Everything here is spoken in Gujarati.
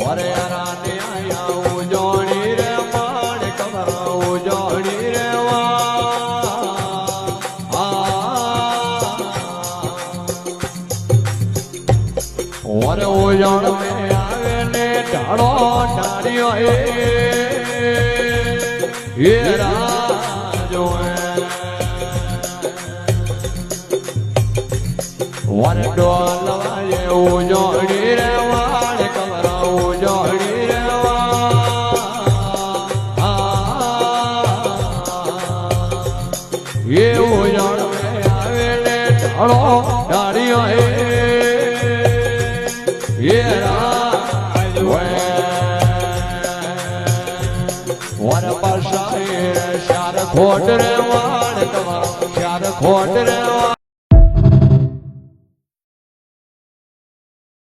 વરેરાને આયા ઉજોણી રે માણ કમર ઉજોણી રે વરે ઉજોણ મે આવે ને ઢાળો ઢાળ્યો એ રાજો વરે ડોલવાય ઉજોણી રે વાળ કમર ઉજોણી રે એ ઉજોણ મે આવે ને ઢાળો ઢાળ્યો એ રાજ વર પાસાએ શાર ખોટ રે વાળ કમર શાર ખોટ રે